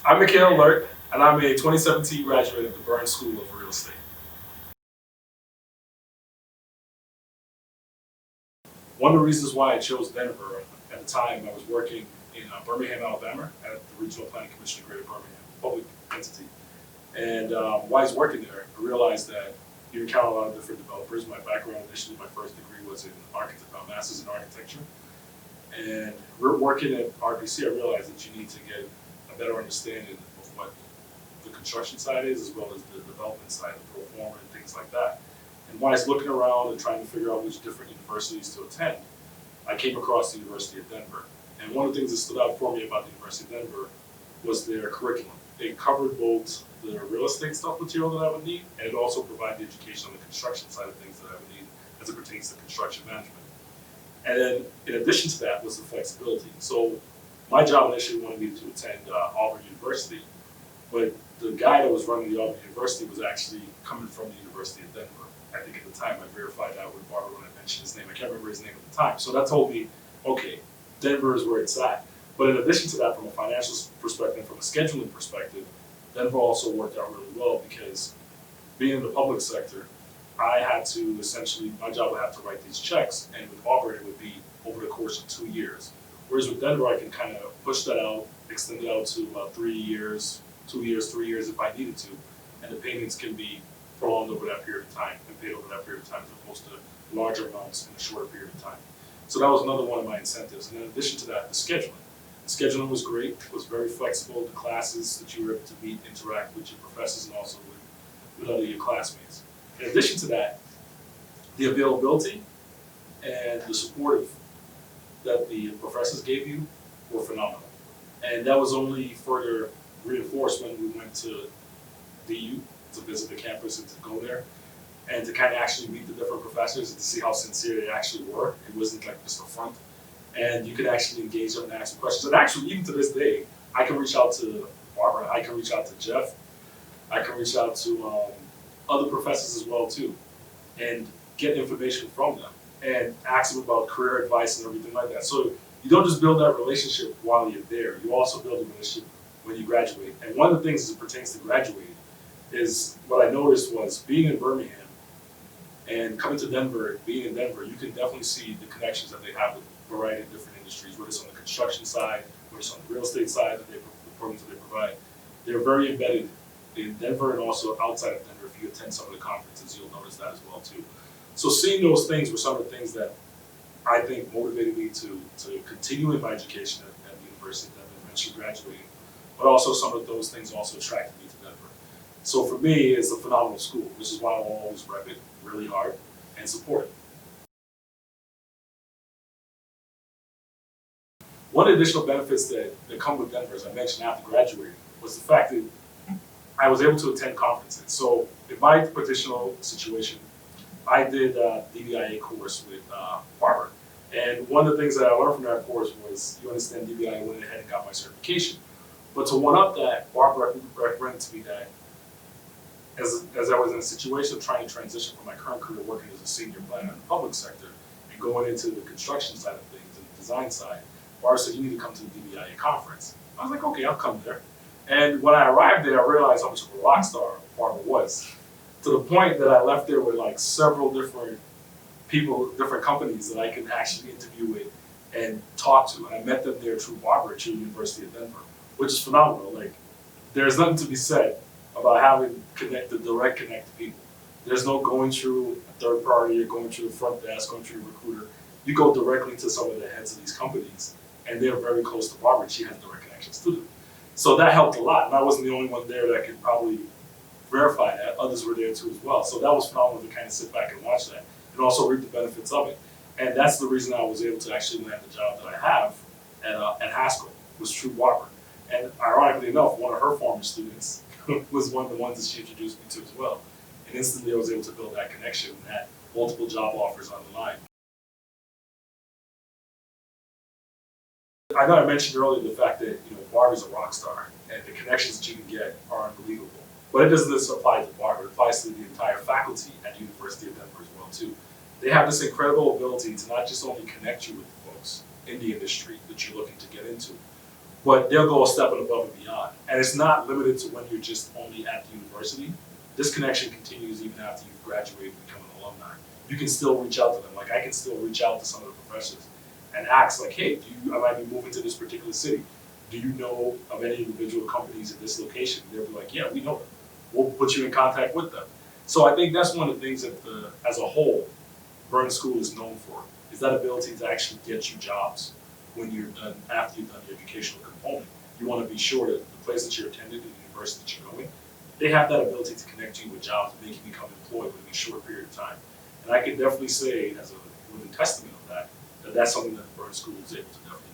I'm Mikhail Alert, and I'm a 2017 graduate of the Burns School of Real Estate. One of the reasons why I chose Denver, at the time I was working in Birmingham, Alabama, at the Regional Planning Commission of Greater Birmingham, public entity. And while I was working there, I realized that you encounter a lot of different developers. My background initially, my first degree was in master's in architecture. And we're working at RPC, I realized that you need to get a better understanding of what the construction side is, as well as the development side, the pro forma and things like that. And when I was looking around and trying to figure out which different universities to attend, I came across the University of Denver. And one of the things that stood out for me about the University of Denver was their curriculum. It covered both the real estate stuff material that I would need, and it also provided the education on the construction side of things that I would need as it pertains to construction management. And then, in addition to that, was the flexibility. So, my job initially wanted me to attend Auburn University, but the guy that was running the Auburn University was actually coming from the University of Denver. I think at the time I verified that with Barbara when I mentioned his name. I can't remember his name at the time. So that told me, okay, Denver is where it's at. But in addition to that, from a financial perspective, from a scheduling perspective, Denver also worked out really well because being in the public sector, I had to essentially, my job would have to write these checks, and with Auburn it would be over the course of 2 years. Whereas with Denver, I can kind of push that out, extend it out to about 3 years, 2 years, 3 years if I needed to, and the payments can be prolonged over that period of time and paid over that period of time as opposed to larger amounts in a shorter period of time. So that was another one of my incentives. And in addition to that, the scheduling. The scheduling was great, it was very flexible, the classes that you were able to meet, interact with your professors and also with other your classmates. In addition to that, the availability and the support that the professors gave you were phenomenal. And that was only further reinforced when we went to DU to visit the campus and to go there and to kind of actually meet the different professors and to see how sincere they actually were. It wasn't like just a front. And you could actually engage them and ask them questions. And actually, even to this day, I can reach out to Barbara, I can reach out to Jeff, I can reach out to other professors as well too, and get information from them and ask them about career advice and everything like that. So you don't just build that relationship while you're there, you also build a relationship when you graduate. And one of the things as it pertains to graduating is what I noticed was being in Birmingham and coming to Denver, being in Denver, you can definitely see the connections that they have with a variety of different industries, whether it's on the construction side, whether it's on the real estate side, that the programs that they provide. They're very embedded in Denver and also outside of Denver. If you attend some of the conferences, you'll notice that as well too. So seeing those things were some of the things that I think motivated me to continue in my education at the University of Denver, eventually graduating, but also some of those things also attracted me to Denver. So for me, it's a phenomenal school, which is why I'll always rep it really hard and support it. One additional benefits that come with Denver, as I mentioned after graduating, was the fact that I was able to attend conferences. So in my particular situation, I did a DBIA course with Barbara. And one of the things that I learned from that course was, you understand DBIA, I went ahead and got my certification. But to one up that, Barbara recommended to me that as I was in a situation of trying to transition from my current career working as a senior planner in the public sector and going into the construction side of things and the design side, Barbara said, you need to come to the DBIA conference. I was like, okay, I'll come there. And when I arrived there, I realized how much of a rock star Barbara was, to the point that I left there with like several different people, different companies that I could actually interview with and talk to. And I met them there through Barbara at the University of Denver, which is phenomenal. Like, there's nothing to be said about having the direct connect to people. There's no going through a third party or going through the front desk, going through the recruiter. You go directly to some of the heads of these companies, and they're very close to Barbara, and she has direct connections to them. So that helped a lot, and I wasn't the only one there that could probably verify that. Others were there too as well. So that was phenomenal to kind of sit back and watch that, and also reap the benefits of it. And that's the reason I was able to actually land the job that I have at Haskell, was through Barbara. And ironically enough, one of her former students was one of the ones that she introduced me to as well. And instantly I was able to build that connection and had multiple job offers on the line. I know I mentioned earlier the fact that Barbara's a rock star and the connections that you can get are unbelievable. But it doesn't just apply to Barbara, it applies to the entire faculty at the University of Denver as well too. They have this incredible ability to not just only connect you with folks in the industry that you're looking to get into, but they'll go a step above and beyond. And it's not limited to when you're just only at the university. This connection continues even after you've graduated and become an alumni. You can still reach out to them. Like I can still reach out to some of the professors and ask, like, hey, I might be moving to this particular city. Do you know of any individual companies in this location? And they'll be like, yeah, we know them. We'll put you in contact with them. So I think that's one of the things that as a whole, Burn School is known for, is that ability to actually get you jobs when you're done, after you've done the educational component. You want to be sure that the place that you're attending, the university that you're going, they have that ability to connect you with jobs and make you become employed within a short period of time. And I can definitely say, as a living testament of that, that that's something that the Burn School is able to definitely